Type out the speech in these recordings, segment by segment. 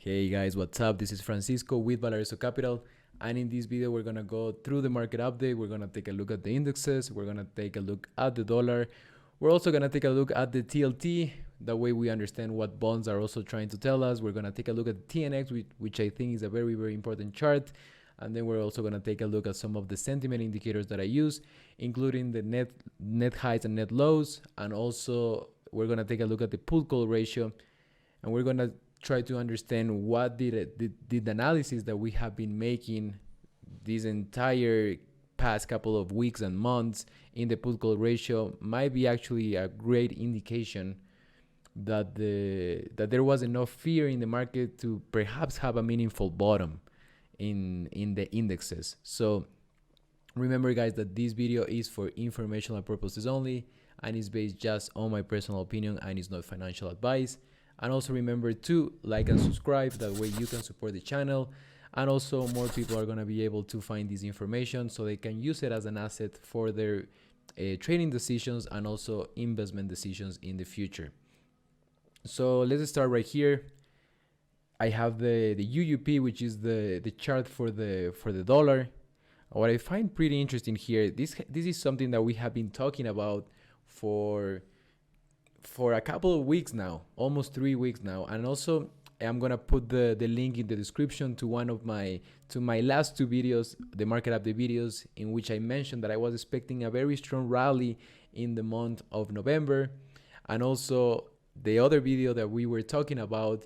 Hey guys, what's up? This is Francisco with Valorizo Capital, and in this video we're gonna go through the market update. We're gonna take a look at the indexes, we're gonna take a look at the dollar, we're also gonna take a look at the TLT. That way we understand what bonds are also trying to tell us. We're gonna take a look at the TNX, which I think is a very important chart, and then we're also gonna take a look at some of the sentiment indicators that I use, including the net highs and net lows, and also we're gonna take a look at the put call ratio, and we're gonna try to understand what did the analysis that we have been making this entire past couple of weeks and months in the put call ratio might be actually a great indication that there was enough fear in the market to perhaps have a meaningful bottom in the indexes. So remember guys that this video is for informational purposes only and is based just on my personal opinion and is not financial advice. And also remember to like and subscribe, that way you can support the channel, and also more people are going to be able to find this information so they can use it as an asset for their trading decisions and also investment decisions in the future. So let's start right here. I have the UUP, which is the chart for the dollar. What I find pretty interesting here, this is something that we have been talking about for a couple of weeks now, almost 3 weeks now. And also I'm gonna put the link in the description to my last two videos, the market update videos, in which I mentioned that I was expecting a very strong rally in the month of November. And also the other video that we were talking about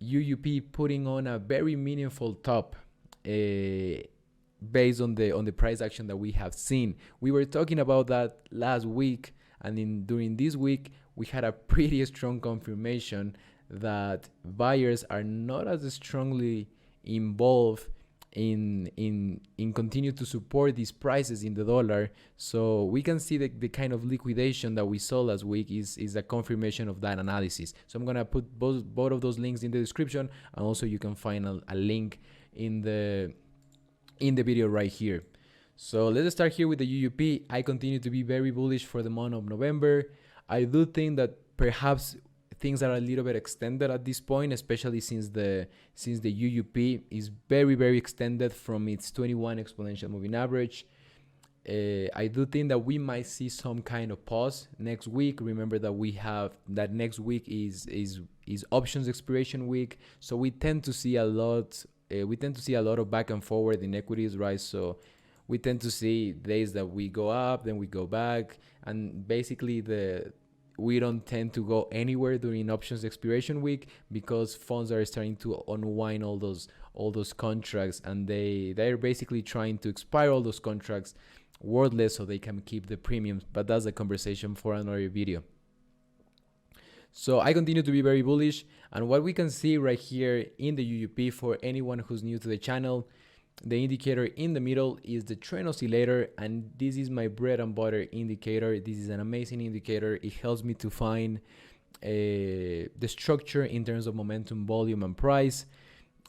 UUP putting on a very meaningful top based on the price action that we have seen. We were talking about that last week, and during this week we had a pretty strong confirmation that buyers are not as strongly involved in continue to support these prices in the dollar. So we can see the kind of liquidation that we saw last week is a confirmation of that analysis. So I'm gonna put both of those links in the description, and also you can find a link in the video right here. So let's start here with the UUP. I continue to be very bullish for the month of November. I do think that perhaps things are a little bit extended at this point, especially since the UUP is very extended from its 21 exponential moving average. I do think that we might see some kind of pause next week. Remember that we have that next week is options expiration week, so we tend to see a lot. We tend to see a lot of back and forward in equities, right? So we tend to see days that we go up, then we go back, and basically we don't tend to go anywhere during options expiration week because funds are starting to unwind all those contracts, and they're basically trying to expire all those contracts worthless so they can keep the premiums. But that's a conversation for another video. So I continue to be very bullish, and what we can see right here in the UUP, for anyone who's new to the channel, the indicator in the middle is the trend oscillator, and this is my bread and butter indicator. This is an amazing indicator. It helps me to find the structure in terms of momentum, volume, and price.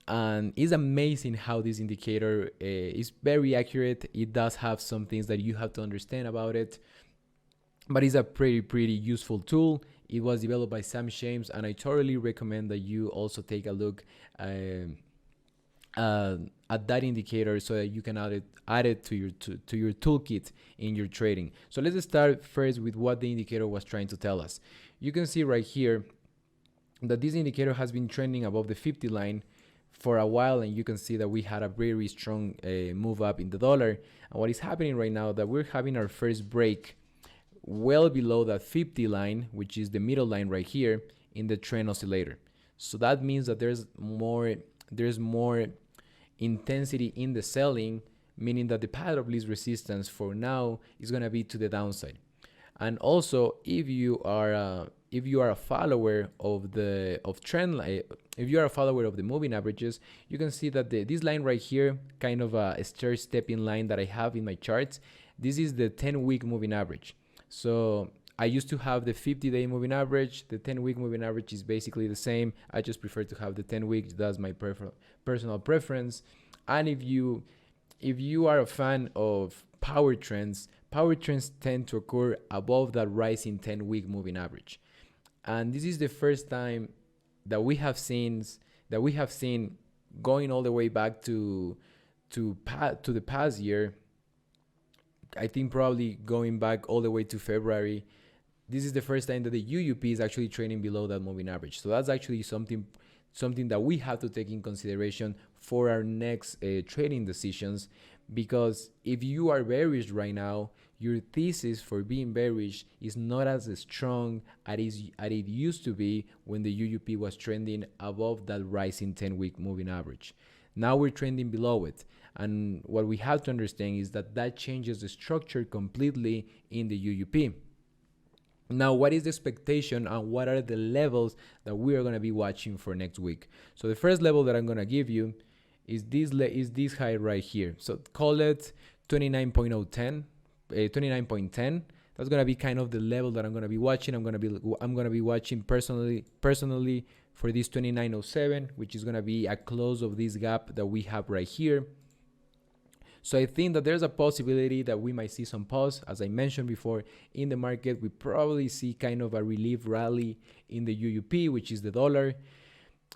And it's amazing how this indicator is very accurate. It does have some things that you have to understand about it, but it's a pretty useful tool. It was developed by Sam Shames, and I totally recommend that you also take a look at that indicator so that you can add it to your toolkit in your trading. So let's start first with what the indicator was trying to tell us. You can see right here that this indicator has been trending above the 50 line for a while, and you can see that we had a very strong move up in the dollar. And what is happening right now, that we're having our first break well below that 50 line, which is the middle line right here in the trend oscillator. So that means that there's more intensity in the selling, meaning that the path of least resistance for now is going to be to the downside. And also, if you are a follower of the moving averages, you can see that this line right here, kind of a stair-stepping line that I have in my charts, this is the 10-week moving average. So I used to have the 50-day moving average. The 10-week moving average is basically the same. I just prefer to have the 10-week. That's my personal preference. And if you are a fan of power trends tend to occur above that rising 10-week moving average. And this is the first time that we have seen that we have seen going all the way back to the past year. I think probably going back all the way to February, this is the first time that the UUP is actually trading below that moving average. So that's actually something that we have to take in consideration for our next trading decisions, because if you are bearish right now, your thesis for being bearish is not as strong as it used to be when the UUP was trending above that rising 10-week moving average. Now we're trending below it. And what we have to understand is that changes the structure completely in the UUP. Now, what is the expectation and what are the levels that we are going to be watching for next week? So the first level that I'm going to give you is this high right here. So call it 29.010, 29.10. That's going to be kind of the level that I'm going to be watching. I'm going to be watching personally for this 29.07, which is going to be a close of this gap that we have right here. So I think that there's a possibility that we might see some pause. As I mentioned before, in the market, we probably see kind of a relief rally in the UUP, which is the dollar.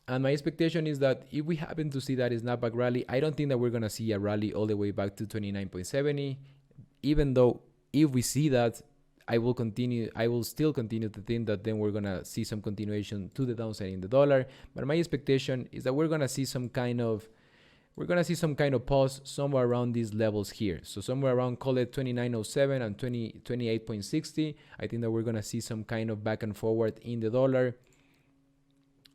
And my expectation is that if we happen to see that snapback rally, I don't think that we're going to see a rally all the way back to 29.70. Even though if we see that, I will still continue to think that then we're going to see some continuation to the downside in the dollar. But my expectation is that we're going to see some kind of pause somewhere around these levels here. So somewhere around, call it 29.07 and 28.60. I think that we're going to see some kind of back and forward in the dollar,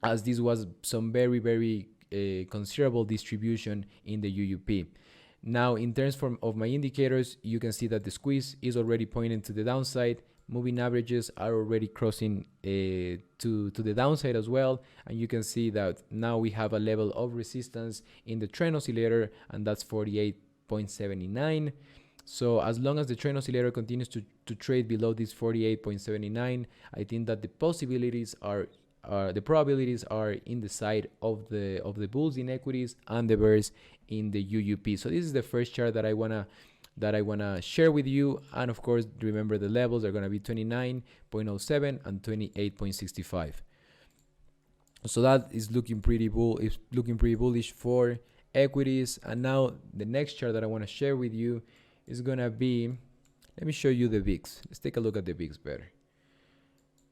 as this was some very, very considerable distribution in the UUP. Now, in terms of my indicators, you can see that the squeeze is already pointing to the downside. Moving averages are already crossing to the downside as well. And you can see that now we have a level of resistance in the trend oscillator, and that's 48.79. So as long as the trend oscillator continues to trade below this 48.79, I think that the probabilities are in the side of the bulls in equities and the bears in the UUP. So this is the first chart that I wanna share with you. And of course, remember the levels are gonna be 29.07 and 28.65. So that is looking pretty bullish for equities. And now the next chart that I want to share with you is gonna be, let me show you the VIX. Let's take a look at the VIX better.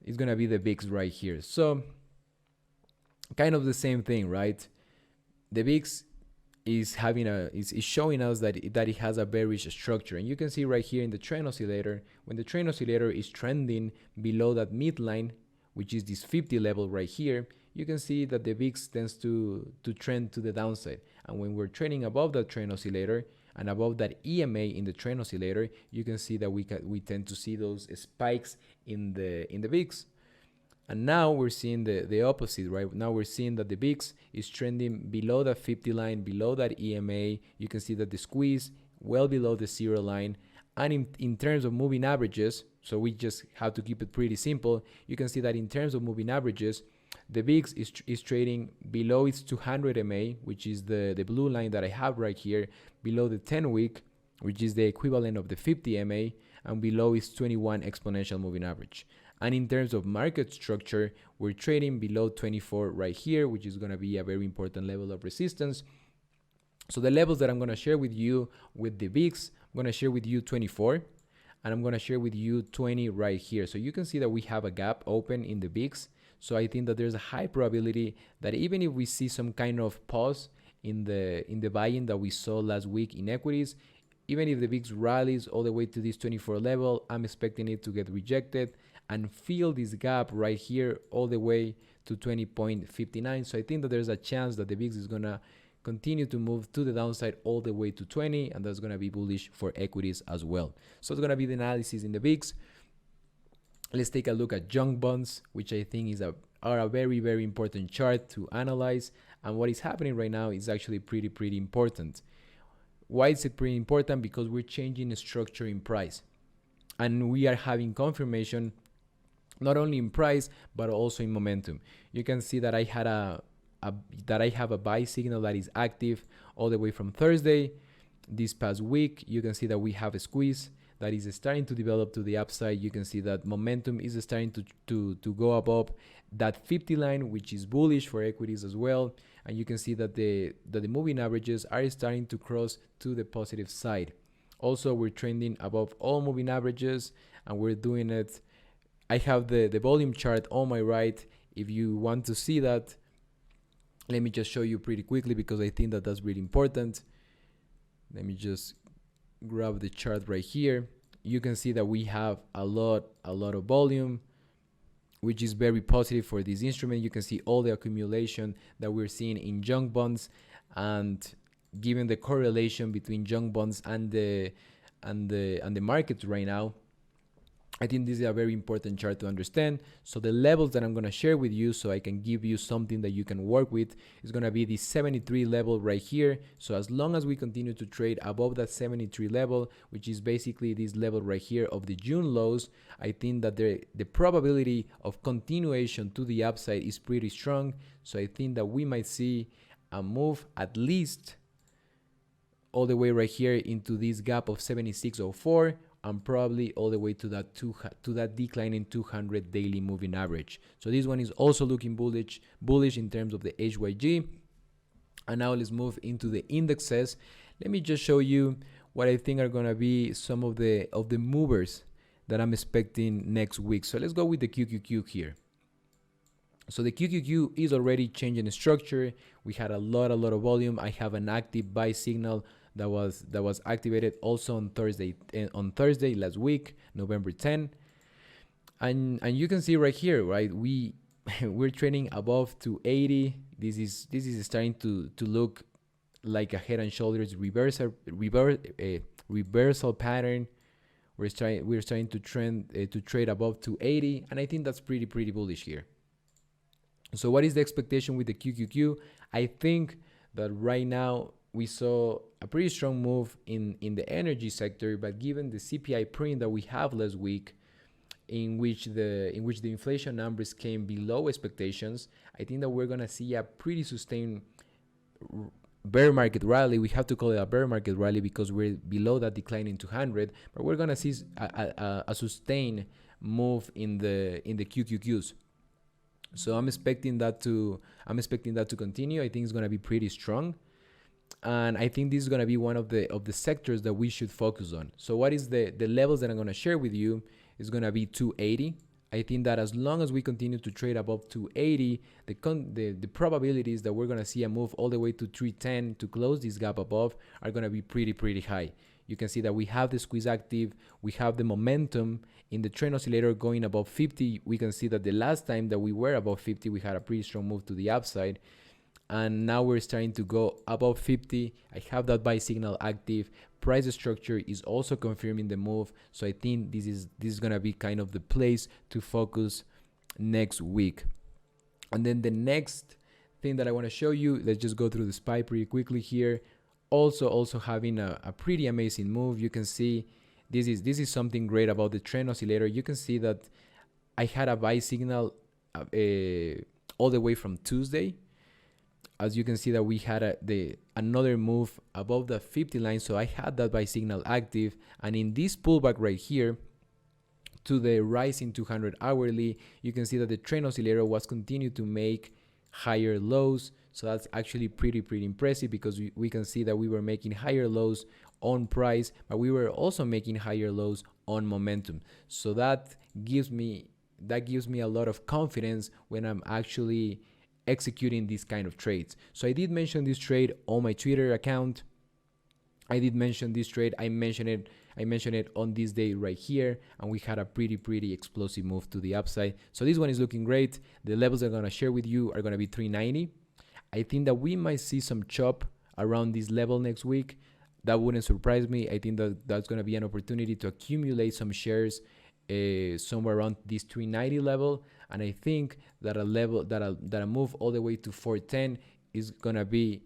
It's gonna be the VIX right here. So kind of the same thing, right? The VIX is showing us that it has a bearish structure, and you can see right here in the trend oscillator, when the trend oscillator is trending below that midline, which is this 50 level right here, you can see that the VIX tends to trend to the downside. And when we're trending above that trend oscillator and above that EMA in the trend oscillator, you can see that we tend to see those spikes in the VIX. And now we're seeing the opposite, right? Now we're seeing that the VIX is trending below that 50 line, below that EMA. You can see that the squeeze well below the 0 line. And in terms of moving averages, so we just have to keep it pretty simple. You can see that in terms of moving averages, the VIX is trading below its 200 MA, which is the blue line that I have right here, below the 10-week, which is the equivalent of the 50 MA, and below its 21 exponential moving average. And in terms of market structure, we're trading below 24 right here, which is going to be a very important level of resistance. So the levels that I'm going to share with you with the VIX, I'm going to share with you 24, and I'm going to share with you 20 right here. So you can see that we have a gap open in the VIX. So I think that there's a high probability that even if we see some kind of pause in the buying that we saw last week in equities, even if the VIX rallies all the way to this 24 level, I'm expecting it to get rejected and fill this gap right here all the way to 20.59. So I think that there's a chance that the VIX is going to continue to move to the downside all the way to 20, and that's going to be bullish for equities as well. So it's going to be the analysis in the VIX. Let's take a look at junk bonds, which I think are a very, very important chart to analyze. And what is happening right now is actually pretty important. Why is it pretty important? Because we're changing the structure in price, and we are having confirmation not only in price but also in momentum. You can see that I have a buy signal that is active all the way from Thursday. This past week, you can see that we have a squeeze that is starting to develop to the upside. You can see that momentum is starting to go above that 50 line, which is bullish for equities as well. And you can see that the moving averages are starting to cross to the positive side. Also, we're trending above all moving averages, and we're doing it. I have the volume chart on my right. If you want to see that, let me just show you pretty quickly, because I think that that's really important. Let me just grab the chart right here. You can see that we have a lot of volume, which is very positive for this instrument. You can see all the accumulation that we're seeing in junk bonds, and given the correlation between junk bonds and the markets right now, I think this is a very important chart to understand. So the levels that I'm going to share with you, so I can give you something that you can work with, is going to be the 73 level right here. So as long as we continue to trade above that 73 level, which is basically this level right here of the June lows, I think that the probability of continuation to the upside is pretty strong. So I think that we might see a move at least all the way right here into this gap of 76.04, and probably all the way to that declining 200 daily moving average. So this one is also looking bullish in terms of the HYG. And now let's move into the indexes. Let me just show you what I think are going to be some of the movers that I'm expecting next week. So let's go with the QQQ here. So the QQQ is already changing the structure. We had a lot of volume. I have an active buy signal that was activated also on Thursday last week, November 10. And you can see right here, right, we're trading above 280. This is starting to look like a head and shoulders reversal pattern. We're starting to trade above 280, and I think that's pretty bullish here. So what is the expectation with the QQQ? I think that right now we saw a pretty strong move in the energy sector, but given the CPI print that we have last week, in which the inflation numbers came below expectations, I think that we're gonna see a pretty sustained bear market rally. We have to call it a bear market rally because we're below that decline in 200, but we're gonna see a sustained move in the QQQs. So I'm expecting that to continue. I think it's gonna be pretty strong, and I think this is gonna be one of the sectors that we should focus on. So what is the levels that I'm gonna share with you is gonna be 280. I think that as long as we continue to trade above 280, the probabilities that we're gonna see a move all the way to 310 to close this gap above are gonna be pretty high. You can see that we have the squeeze active, we have the momentum in the trend oscillator going above 50. We can see that the last time that we were above 50, we had a pretty strong move to the upside. And now we're starting to go above 50. I have that buy signal active. Price structure is also confirming the move. So I think this is gonna be kind of the place to focus next week. And then the next thing that I want to show you, let's just go through the SPY pretty quickly here. Also having a pretty amazing move. You can see this is something great about the trend oscillator. You can see that I had a buy signal all the way from Tuesday. As you can see that we had another move above the 50 line, so I had that buy signal active. And in this pullback right here to the rising 200 hourly, you can see that the trend oscillator was continuing to make higher lows. So that's actually pretty impressive, because we can see that we were making higher lows on price, but we were also making higher lows on momentum. So that gives me a lot of confidence when I'm actually executing these kind of trades. So I did mention this trade on my Twitter account. I did mention this trade. I mentioned it on this day right here, and we had a pretty explosive move to the upside. So this one is looking great. The levels I'm going to share with you are going to be 390. I think that we might see some chop around this level next week. That wouldn't surprise me. I think that that's going to be an opportunity to accumulate some shares somewhere around this 390 level. And I think that a move all the way to 410 is going to be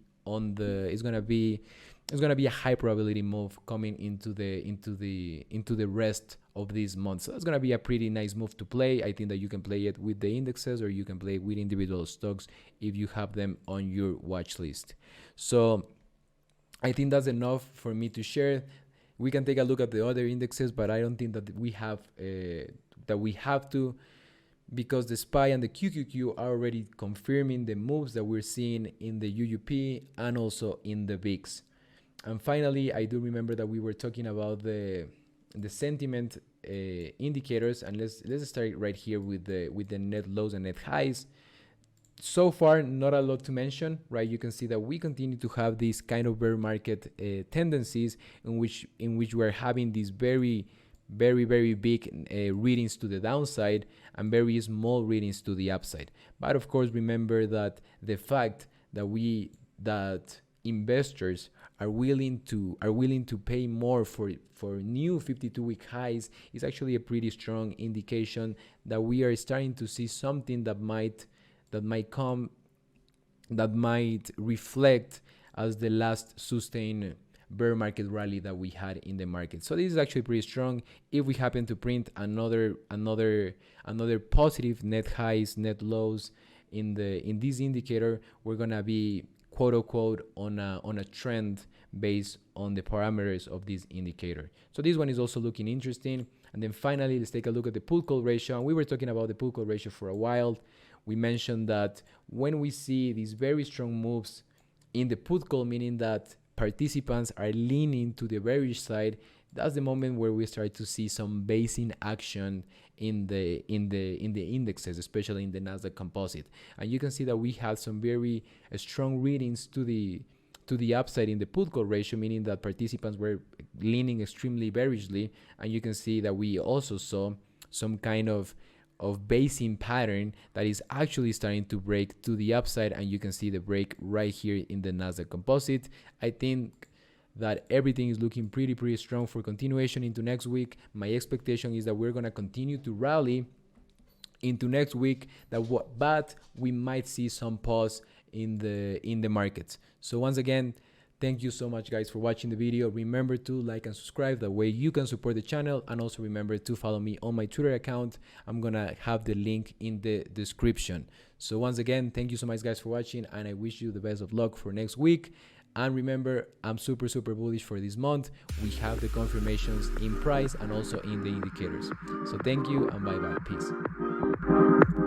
a high probability move coming into the rest of this month. So that's going to be a pretty nice move to play. I think that you can play it with the indexes, or you can play it with individual stocks if you have them on your watch list. So I think that's enough for me to share. We can take a look at the other indexes, but I don't think that we have to. because the SPY and the QQQ are already confirming the moves that we're seeing in the UUP and also in the VIX. And finally, I do remember that we were talking about the sentiment indicators, and let's start right here with the net lows and net highs. So far, not a lot to mention, right? You can see that we continue to have these kind of bear market tendencies in which we're having these very big readings to the downside and very small readings to the upside. But of course, remember that the fact that investors are willing to pay more for new 52-week highs is actually a pretty strong indication that we are starting to see something that might reflect as the last sustained bear market rally that we had in the market. So this is actually pretty strong. If we happen to print another positive net highs, net lows in this indicator, we're gonna be quote unquote on a trend based on the parameters of this indicator. So this one is also looking interesting. And then finally, let's take a look at the put call ratio. And we were talking about the put call ratio for a while. We mentioned that when we see these very strong moves in the put call, meaning that participants are leaning to the bearish side, that's the moment where we start to see some basing action in the indexes, especially in the Nasdaq Composite. And you can see that we had some very strong readings to the upside in the put call ratio, meaning that participants were leaning extremely bearishly. And you can see that we also saw some kind of basing pattern that is actually starting to break to the upside, and you can see the break right here in the Nasdaq Composite. I think that everything is looking pretty strong for continuation into next week. My expectation is that we're going to continue to rally into next week, but we might see some pause in the markets. So once again, thank you so much, guys, for watching the video. Remember to like and subscribe. That way you can support the channel. And also remember to follow me on my Twitter account. I'm going to have the link in the description. So once again, thank you so much, guys, for watching. And I wish you the best of luck for next week. And remember, I'm super bullish for this month. We have the confirmations in price and also in the indicators. So thank you and bye-bye. Peace.